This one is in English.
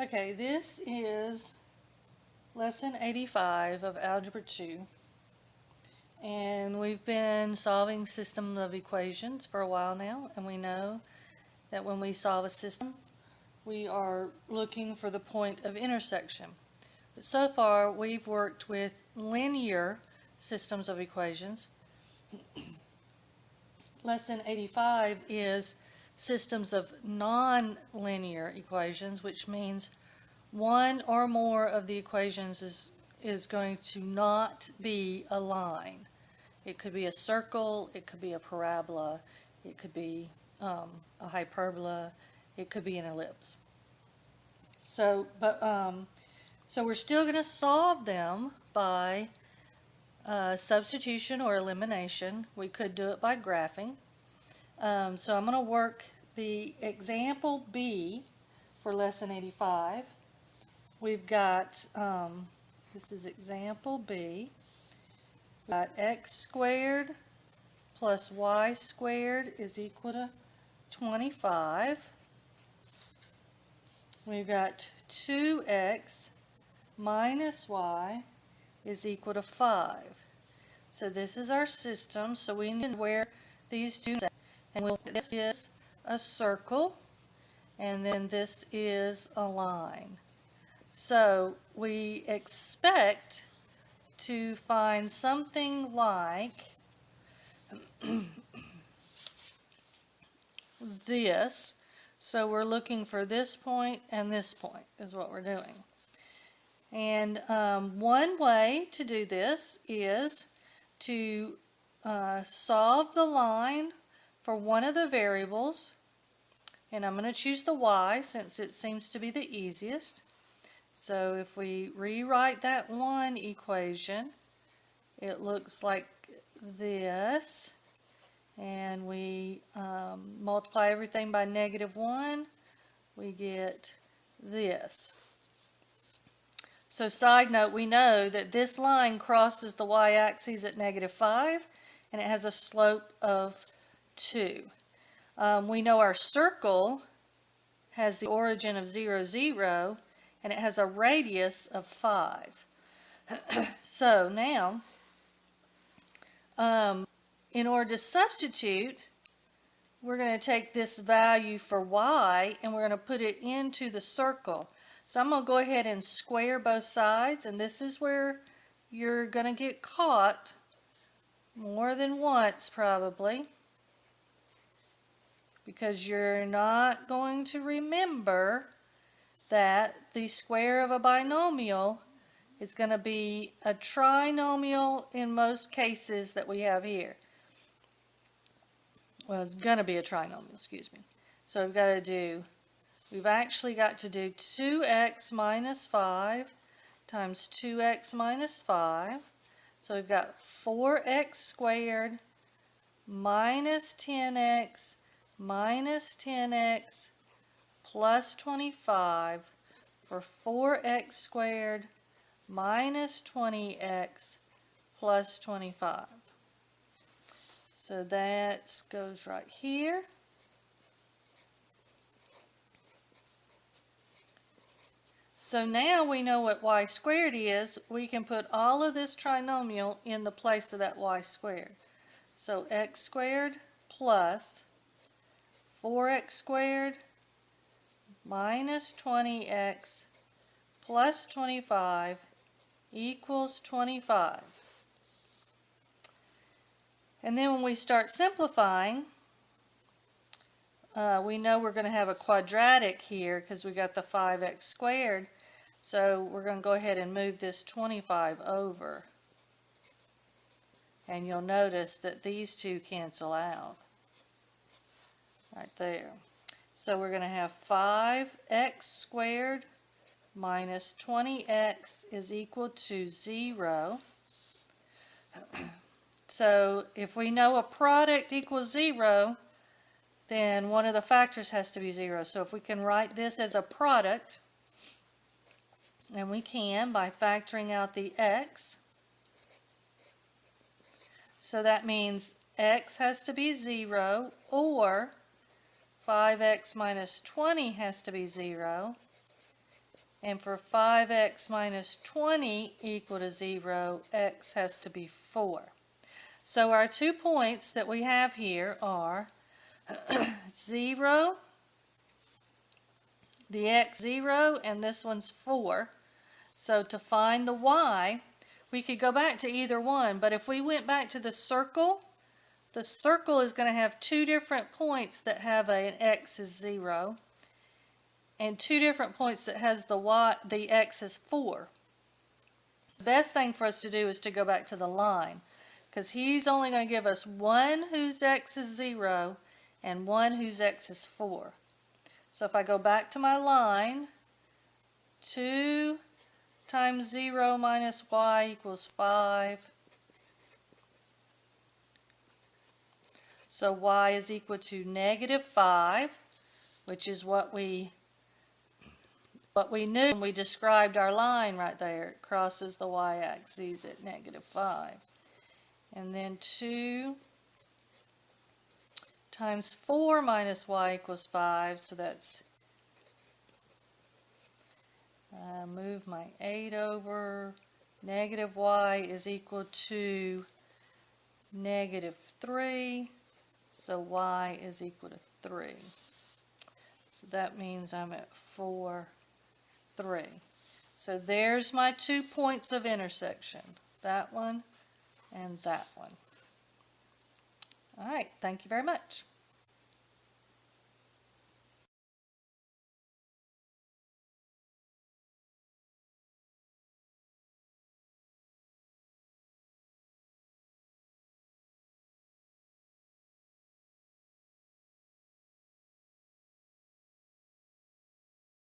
Okay, this is lesson 85 of Algebra 2, and we've been solving systems of equations for a while now, and we know that when we solve a system, we are looking for the point of intersection. But so far, we've worked with linear systems of equations. Lesson 85 is systems of non-linear equations, which means one or more of the equations is going to not be a line. It could be a circle, it could be a parabola, it could be a hyperbola, it could be an ellipse. So we're still going to solve them by substitution or elimination. We could do it by graphing. So I'm going to work the example B for lesson 85. We've got, this is example B, we've got x squared plus y squared is equal to 25. We've got 2x minus y is equal to 5. So this is our system, so we need to where these two, and this is a circle, and then this is a line. So we expect to find something like this. So we're looking for this point and this point is what we're doing. And one way to do this is to solve the line for one of the variables. And I'm going to choose the y since it seems to be the easiest. So if we rewrite that one equation, it looks like this. And we multiply everything by -1, we get this. So side note, we know that this line crosses the y-axis at -5, and it has a slope of 2. We know our circle has the origin of 0, 0, and it has a radius of 5. So now, in order to substitute, we're going to take this value for y and we're going to put it into the circle. So I'm going to go ahead and square both sides, and this is where you're going to get caught more than once probably, because you're not going to remember that the square of a binomial is going to be a trinomial in most cases that we have here. Well, it's going to be a trinomial, excuse me. So we've actually got to do 2x minus 5 times 2x minus 5. So we've got 4x squared minus 10x minus 10x plus 25 for 4x squared minus 20x plus 25. So that goes right here. So now we know what y squared is. We can put all of this trinomial in the place of that y squared. So x squared plus 4x squared minus 20x plus 25 equals 25. And then when we start simplifying, we know we're going to have a quadratic here because we got the 5x squared. So we're going to go ahead and move this 25 over. And you'll notice that these two cancel out right there. So we're going to have 5x squared minus 20x is equal to 0. So if we know a product equals 0, then one of the factors has to be 0. So if we can write this as a product, and we can by factoring out the x. So that means x has to be 0, or 5x minus 20 has to be 0. And for 5x minus 20 equal to 0, x has to be 4. So our 2 points that we have here are 0, the x 0, and this one's 4. So to find the y, we could go back to either one, but if we went back to the circle is going to have 2 different points that have an x is 0, and 2 different points that has the x is 4. The best thing for us to do is to go back to the line, because he's only going to give us one whose x is 0 and one whose x is 4. So if I go back to my line, 2 times 0 minus y equals 5. So y is equal to negative 5, which is what we knew when we described our line right there. It crosses the y-axis at negative 5. And then 2 times 4 minus y equals 5, so that's, move my 8 over, negative y is equal to negative 3, so y is equal to 3. So that means I'm at 4, 3. So there's my 2 points of intersection, that one and that one. All right, thank you very much.